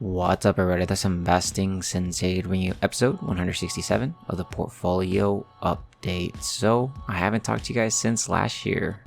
What's up, everybody? That's Investing Sensei bringing you episode 167 of the portfolio update. So I haven't talked to you guys since last year.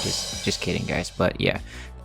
Just kidding, guys. But yeah,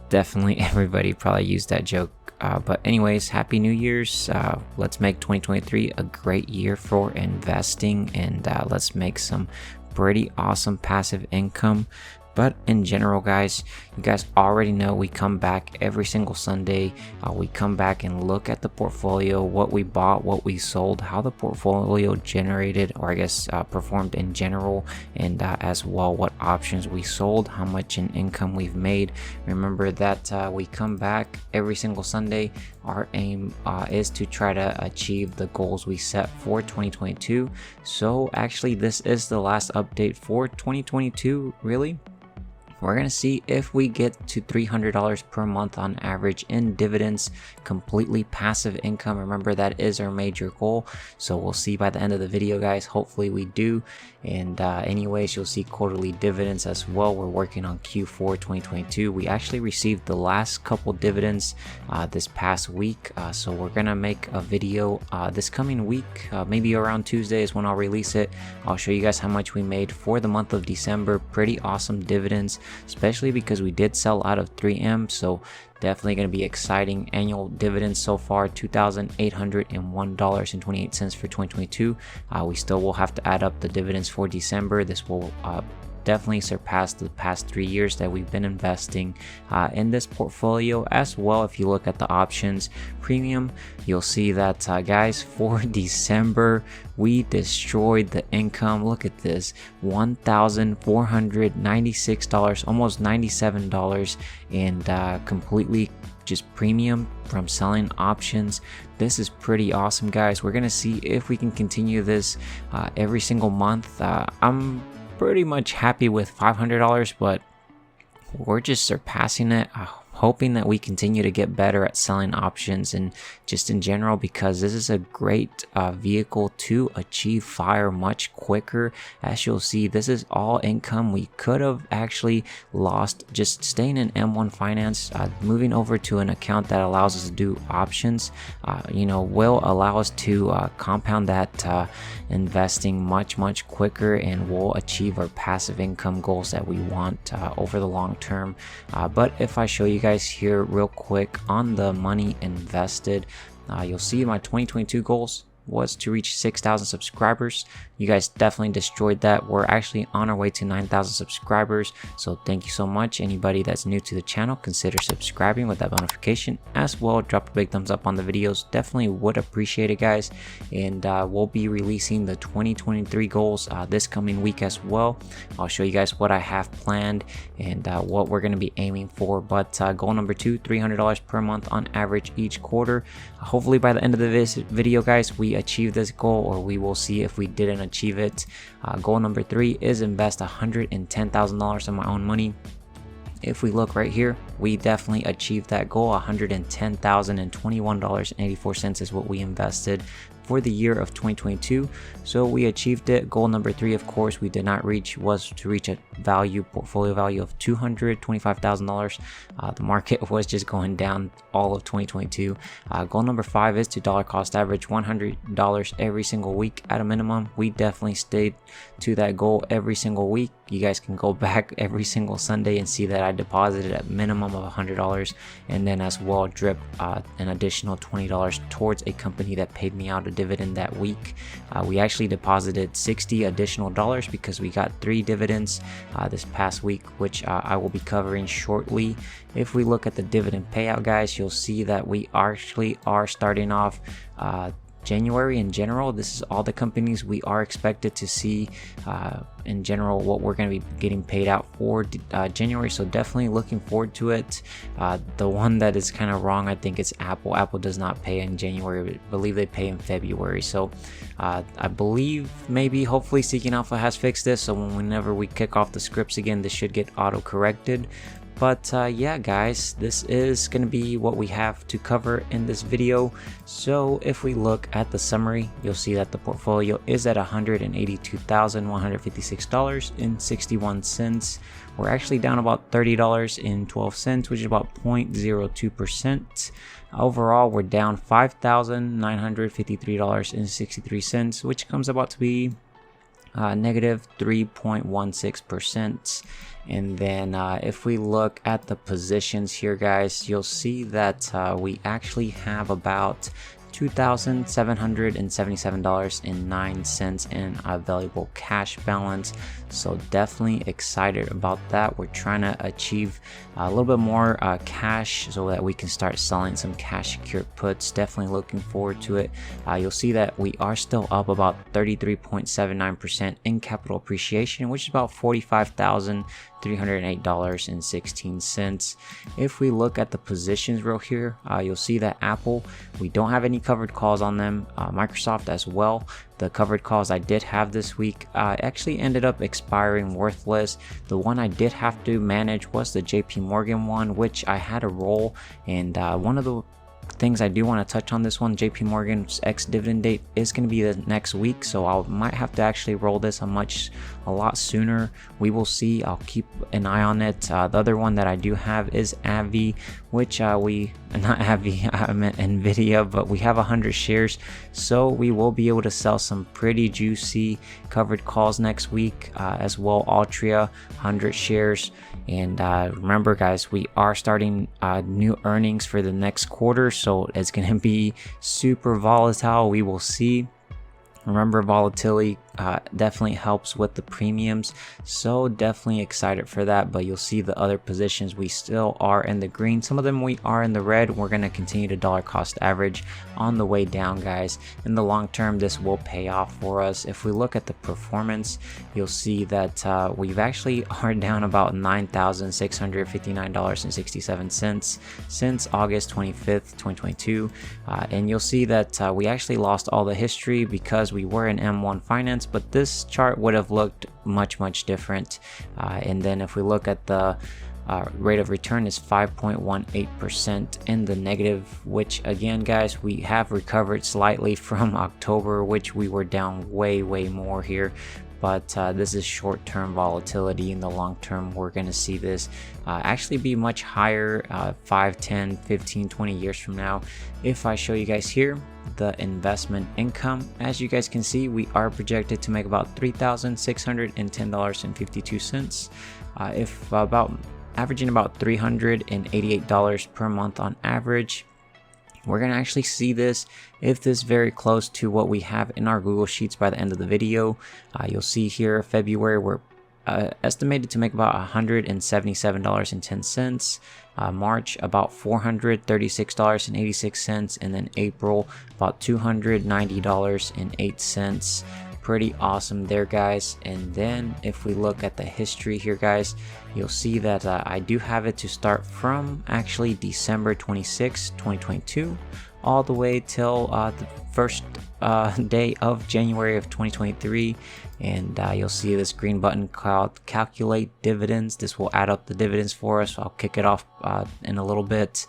definitely everybody probably used that joke. But anyways, happy New Year's. Let's make 2023 a great year for investing, and let's make some pretty awesome passive income. But in general, guys, you guys already know we come back every single Sunday. We come back and look at the portfolio, what we bought, what we sold, how the portfolio generated, or I guess performed in general, and as well what options we sold, how much in income we've made. Remember that we come back every single Sunday. Our aim is to try to achieve the goals we set for 2022. So actually, this is the last update for 2022, really. We're going to see if we get to $300 per month on average in dividends, completely passive income. Remember, that is our major goal. So we'll see by the end of the video, guys. Hopefully we do. And anyways, you'll see quarterly dividends as well. We're working on Q4 2022. We actually received the last couple dividends this past week. So we're going to make a video this coming week, maybe around Tuesday is when I'll release it. I'll show you guys how much we made for the month of December. Pretty awesome dividends, especially because we did sell out of 3M. So definitely going to be exciting. Annual dividends so far, $2,801.28 for 2022. We still will have to add up the dividends for December. This will definitely surpass the past 3 years that we've been investing in this portfolio as well. If you look at the options premium, you'll see that guys, for December we destroyed the income. Look at this, $1,496, almost $97, and completely just premium from selling options. This is pretty awesome, guys. We're gonna see if we can continue this every single month. I'm pretty much happy with $500, but we're just surpassing it. Hoping that we continue to get better at selling options and just in general, because this is a great vehicle to achieve FIRE much quicker. As you'll see, this is all income we could have actually lost just staying in M1 Finance. Moving over to an account that allows us to do options, will allow us to compound that investing much quicker, and we'll achieve our passive income goals that we want over the long term. But if I show you guys here real quick on the money invested, you'll see my 2022 goals was to reach 6,000 subscribers. You guys definitely destroyed that. We're actually on our way to 9,000 subscribers. So thank you so much. Anybody that's new to the channel, consider subscribing with that notification as well. Drop a big thumbs up on the videos. Definitely would appreciate it, guys. And we'll be releasing the 2023 goals this coming week as well. I'll show you guys what I have planned and what we're going to be aiming for. But goal number 2, $300 per month on average each quarter. Hopefully by the end of this video, guys, we achieve this goal, or we will see if we didn't achieve it. Goal number 3 is invest $110,000 of my own money. If we look right here, we definitely achieved that goal. $110,021.84 is what we invested for the year of 2022. So we achieved it. Goal number 3, of course, we did not reach, was to reach a portfolio value of $225,000. The market was just going down all of 2022. Goal number 5 is to dollar cost average $100 every single week at a minimum. We definitely stayed to that goal every single week. You guys can go back every single Sunday and see that I deposited a minimum of $100, and then as well drip an additional $20 towards a company that paid me out a dividend that week. We actually deposited $60 additional because we got 3 dividends this past week, which I will be covering shortly. If we look at the dividend payout, guys, you'll see that we actually are starting off January in general. This is all the companies we are expected to see in general what we're going to be getting paid out for January. So definitely looking forward to it. The one that is kind of wrong, I think it's Apple. Apple does not pay in January. I believe they pay in February. So I believe maybe hopefully Seeking Alpha has fixed this. So whenever we kick off the scripts again, this should get auto corrected. But yeah guys, this is going to be what we have to cover in this video. So if we look at the summary, you'll see that the portfolio is at $182,156.61. We're actually down about $30.12, which is about 0.02%. Overall, we're down $5,953.63, which comes about to be negative 3.16%. And then if we look at the positions here guys, you'll see that we actually have about $2,777.09 in available cash balance. So definitely excited about that. We're trying to achieve a little bit more cash so that we can start selling some cash secured puts. Definitely looking forward to it. You'll see that we are still up about 33.79% in capital appreciation, which is about $45,308.16. If we look at the positions real here, you'll see that Apple, we don't have any covered calls on them. Microsoft as well. The covered calls I did have this week actually ended up expiring worthless. The one I did have to manage was the JP Morgan one, which I had a roll, and one of the things I do want to touch on this one, JP Morgan's ex-dividend date is going to be the next week, so I might have to actually roll this a lot sooner. We will see. I'll keep an eye on it. The other one that I do have is AbbVie, which not AbbVie, I meant Nvidia, but we have 100 shares, so we will be able to sell some pretty juicy covered calls next week, as well. Altria, 100 shares. And remember guys, we are starting new earnings for the next quarter, so it's going to be super volatile. We will see. Remember, volatility definitely helps with the premiums, so definitely excited for that. But you'll see the other positions, we still are in the green. Some of them we are in the red. We're going to continue to dollar cost average on the way down guys. In the long term, this will pay off for us. If we look at the performance, you'll see that we've actually are down about $9,659.67 since August 25th 2022, and you'll see that we actually lost all the history because we were in M1 finance, but this chart would have looked much different. And then if we look at the rate of return is 5.18% in the negative, which again guys, we have recovered slightly from October, which we were down way more here. But this is short-term volatility. In the long term, we're going to see this actually be much higher 5, 10, 15, 20 years from now. If I show you guys here the investment income, as you guys can see, we are projected to make about $3,610.52. If about averaging about $388 per month on average. We're going to actually see this, if this very close to what we have in our Google Sheets by the end of the video. You'll see here February we're estimated to make about $177.10, March about $436.86, and then April about $290.08. Pretty awesome there guys. And then if we look at the history here guys, you'll see that I do have it to start from actually December 26, 2022 all the way till the first day of January of 2023. And you'll see this green button called calculate dividends. This will add up the dividends for us. I'll kick it off in a little bit.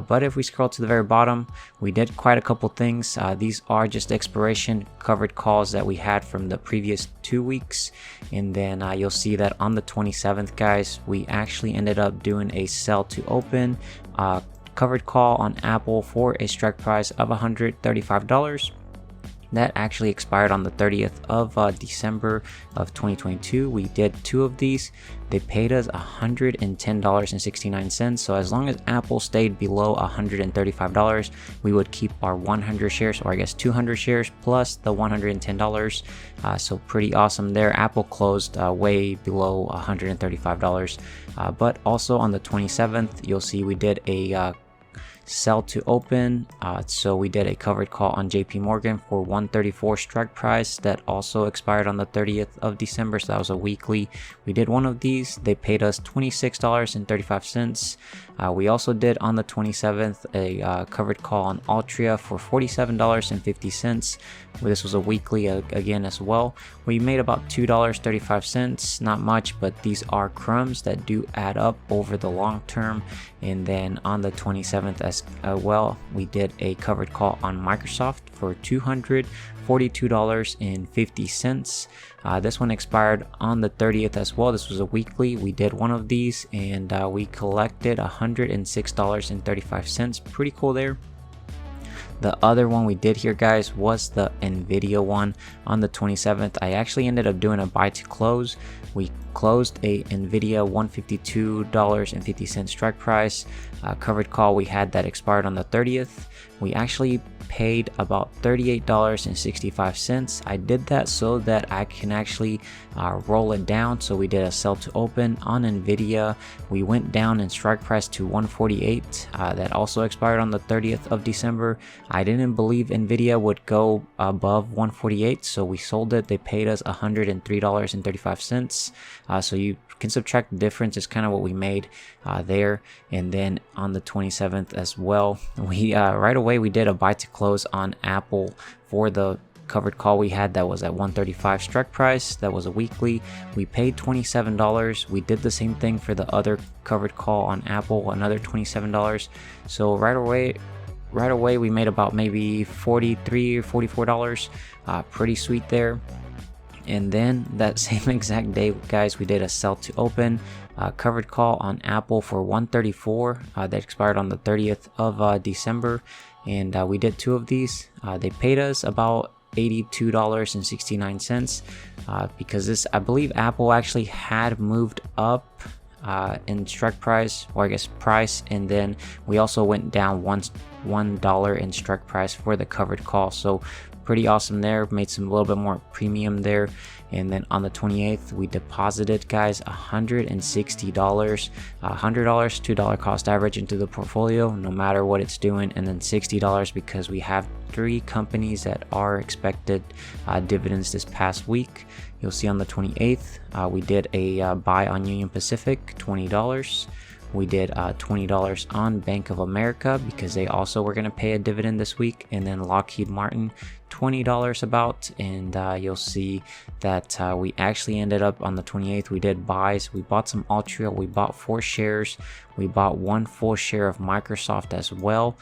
But if we scroll to the very bottom, we did quite a couple things. These are just expiration covered calls that we had from the previous 2 weeks. And then you'll see that on the 27th guys, we actually ended up doing a sell to open covered call on Apple for a strike price of $135. That actually expired on the 30th of December of 2022. We did 2 of these. They paid us $110.69. So as long as Apple stayed below $135, we would keep our 100 shares, or I guess 200 shares plus the $110. So pretty awesome there. Apple closed way below $135. But also on the 27th, you'll see we did a sell to open. So we did a covered call on JP Morgan for 134 strike price that also expired on the 30th of December. So that was a weekly. We did 1 of these. They paid us $26.35. We also did on the 27th a covered call on Altria for $47.50. This was a weekly again as well. We made about $2.35, not much, but these are crumbs that do add up over the long term. And then on the 27th as well, we did a covered call on Microsoft for $242.50. This one expired on the 30th as well. This was a weekly. We did one of these and we collected $106.35. Pretty cool there. The other one we did here, guys, was the Nvidia one on the 27th. I actually ended up doing a buy to close. We closed a Nvidia $152.50 strike price covered call. We had that expired on the 30th. We actually paid about $38.65. I did that so that I can actually roll it down. So we did a sell to open on Nvidia. We went down in strike price to 148. That also expired on the 30th of December. I didn't believe Nvidia would go above 148, so we sold it. They paid us $103.35. So you can subtract the difference. Is kind of what we made there. And then on the 27th as well, we right away we did a buy to close on Apple for the covered call we had that was at 135 strike price. That was a weekly. We paid $27. We did the same thing for the other covered call on Apple, another $27. So right away we made about maybe $43 or $44. Pretty sweet there. And then that same exact day, guys, we did a sell to open covered call on Apple for 134 that expired on the 30th of December. And we did two of these. They paid us about $82.69 because this, I believe Apple actually had moved up in strike price, or I guess price, and then we also went down $1 in strike price for the covered call. So pretty awesome there. Made some a little bit more premium there. And then on the 28th we deposited, guys, $160, $100 $2 cost average into the portfolio no matter what it's doing, and then $60 because we have 3 companies that are expected dividends this past week. You'll see on the 28th we did a buy on Union Pacific, $20. We did $20 on Bank of America because they also were going to pay a dividend this week. And then Lockheed Martin, $20 about. And you'll see that we actually ended up on the 28th. We did buys. We bought some Altria. We bought 4 shares. We bought 1 full share of Microsoft as well.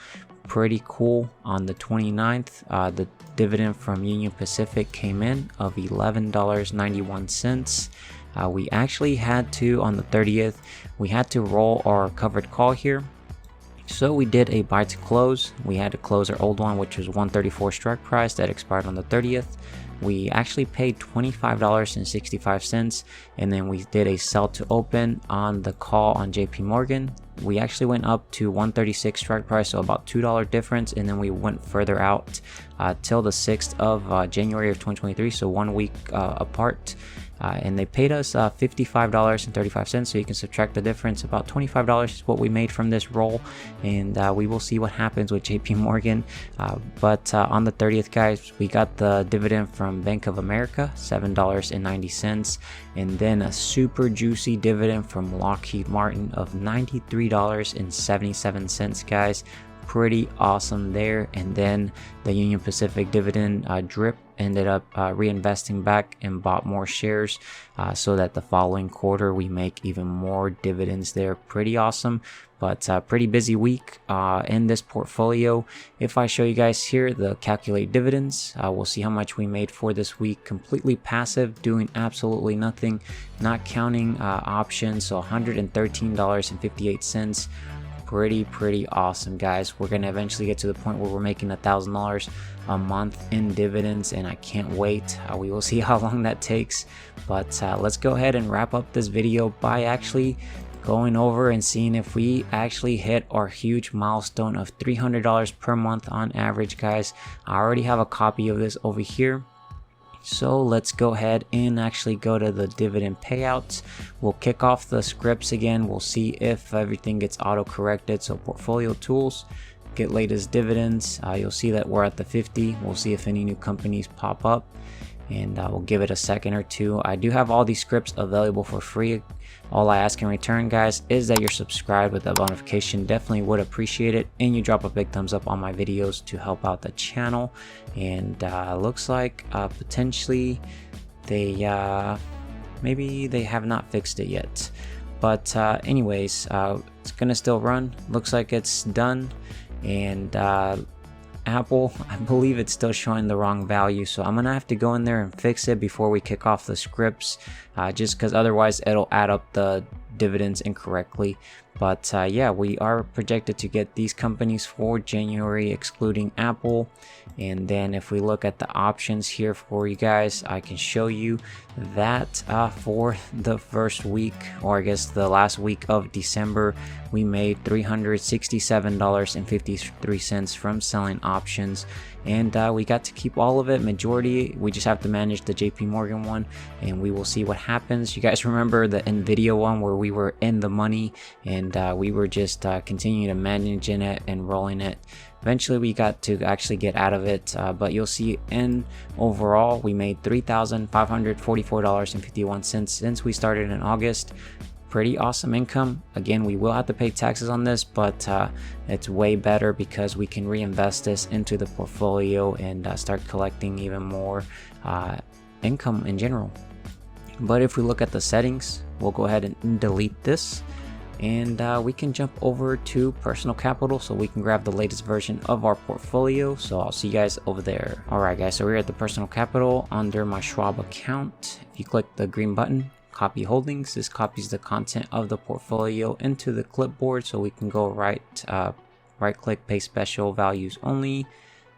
Pretty cool. On the 29th, the dividend from Union Pacific came in of $11.91. We actually had to, on the 30th, we had to roll our covered call here. So we did a buy to close. We had to close our old one, which was 134 strike price that expired on the 30th. We actually paid $25.65, and then we did a sell to open on the call on JP Morgan. We actually went up to 136 strike price, so about $2 difference, and then we went further out till the 6th of January of 2023, so 1 week apart. And they paid us $55.35, so you can subtract the difference. About $25 is what we made from this roll, and we will see what happens with JP Morgan. But on the 30th, guys, we got the dividend from Bank of America, $7.90, and then a super juicy dividend from Lockheed Martin of $93.77, guys. Pretty awesome there. And then the Union Pacific dividend drip ended up reinvesting back and bought more shares so that the following quarter we make even more dividends there. Pretty awesome, but pretty busy week in this portfolio. If I show you guys here the calculate dividends, we'll see how much we made for this week. Completely passive, doing absolutely nothing, not counting options, so $113.58. Pretty awesome, guys. We're gonna eventually get to the point where we're making $1,000 a month in dividends, and I can't wait. We will see how long that takes, but let's go ahead and wrap up this video by actually going over and seeing if we actually hit our huge milestone of $300 per month on average, guys. I already have a copy of this over here. So let's go ahead and actually go to the dividend payouts. We'll kick off the scripts again. We'll see if everything gets auto corrected. So portfolio tools, get latest dividends. You'll see that we're at the 50. We'll see if any new companies pop up. and we'll give it a second or two. I do have all these scripts available for free. All I ask in return, guys, is that you're subscribed with the bell notification. Definitely would appreciate it, and you drop a big thumbs up on my videos to help out the channel. And looks like potentially they maybe they have not fixed it yet, but anyways, it's gonna still run. Looks like it's done. And Apple, I believe it's still showing the wrong value, so I'm gonna have to go in there and fix it before we kick off the scripts, just because otherwise it'll add up the dividends incorrectly. But yeah, we are projected to get these companies for January, excluding Apple. And then if we look at the options here for you guys, I can show you that for the first week, or I guess the last week of December, we made $367.53 from selling options. And we got to keep all of it, majority. We just have to manage the JP Morgan one, and we will see what happens. You guys remember the Nvidia one where we were in the money, and we were just continuing to manage in it and rolling it. Eventually we got to actually get out of it, but you'll see in overall we made $3,544.51 since we started in August. Pretty awesome income. Again, we will have to pay taxes on this, but it's way better because we can reinvest this into the portfolio and start collecting even more income in general. But if we look at the settings, we'll go ahead and delete this, and we can jump over to personal capital so we can grab the latest version of our portfolio. So I'll see you guys over there. All right, guys, so we're at the personal capital under my Schwab account. If you click the green button, copy holdings, this copies the content of the portfolio into the clipboard, so we can go right click, paste special values only,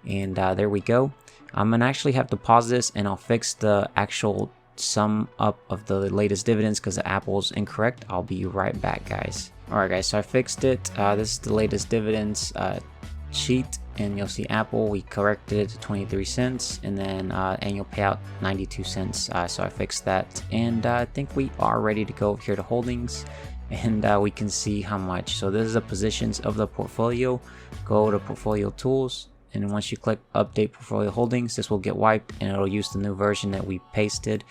and there we go. I'm gonna actually have to pause this, and I'll fix the actual sum up of the latest dividends because the Apple's incorrect. I'll be right back, guys. All right, guys, so I fixed it. This is the latest dividends sheet, and you'll see Apple, we corrected it to 23 cents, and then annual payout 92 cents. So I fixed that, and I think we are ready to go over here to holdings, and we can see how much. So this is the positions of the portfolio. Go to portfolio tools, and once you click update portfolio holdings, this will get wiped, and it'll use the new version that we pasted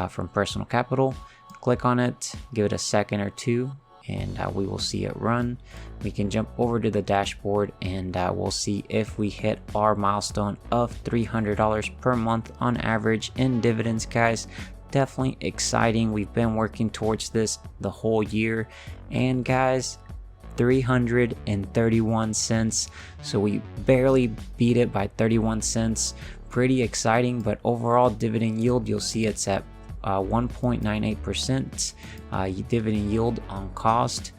from personal capital. Click on it, give it a second or two, and we will see it run. We can jump over to the dashboard, and we'll see if we hit our milestone of $300 per month on average in dividends, guys. Definitely exciting. We've been working towards this the whole year, and guys, 331 cents, so we barely beat it by 31 cents. Pretty exciting. But overall dividend yield, you'll see it's at 1.98% dividend yield on cost.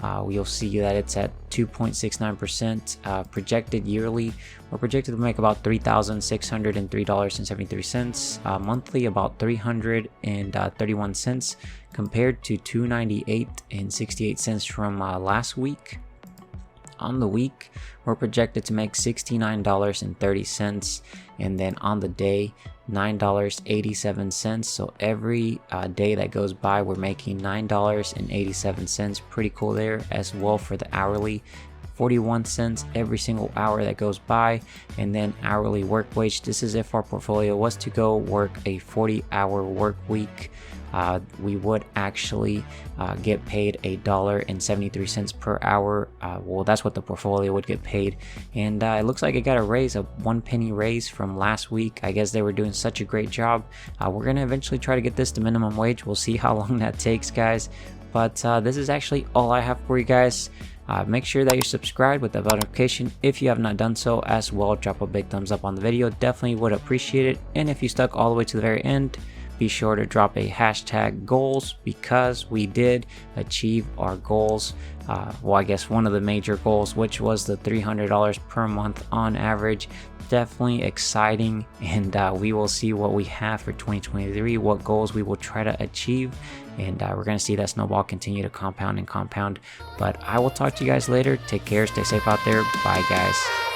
You'll see that it's at 2.69% projected yearly. We're projected to make about $3,603.73 monthly, about 331 cents compared to 298.68 cents from last week. On the week, we're projected to make $69.30, and then on the day, $9.87. So every day that goes by, we're making $9.87. Pretty cool there. As well for the hourly, 41 cents every single hour that goes by. And then hourly work wage, this is if our portfolio was to go work a 40-hour work week. We would actually get paid $1.73 per hour. Well, that's what the portfolio would get paid, and it looks like it got a raise, a 1 penny raise from last week. I guess they were doing such a great job. We're gonna eventually try to get this to minimum wage. We'll see how long that takes, guys. But this is actually all I have for you guys. Make sure that you're subscribed with the bell notification if you have not done so. As well, drop a big thumbs up on the video. Definitely would appreciate it. And if you stuck all the way to the very end, be sure to drop a hashtag goals, because we did achieve our goals. Well, I guess one of the major goals, which was the $300 per month on average. Definitely exciting, and we will see what we have for 2023, what goals we will try to achieve, and we're going to see that snowball continue to compound and compound. But I will talk to you guys later. Take care, stay safe out there. Bye, guys.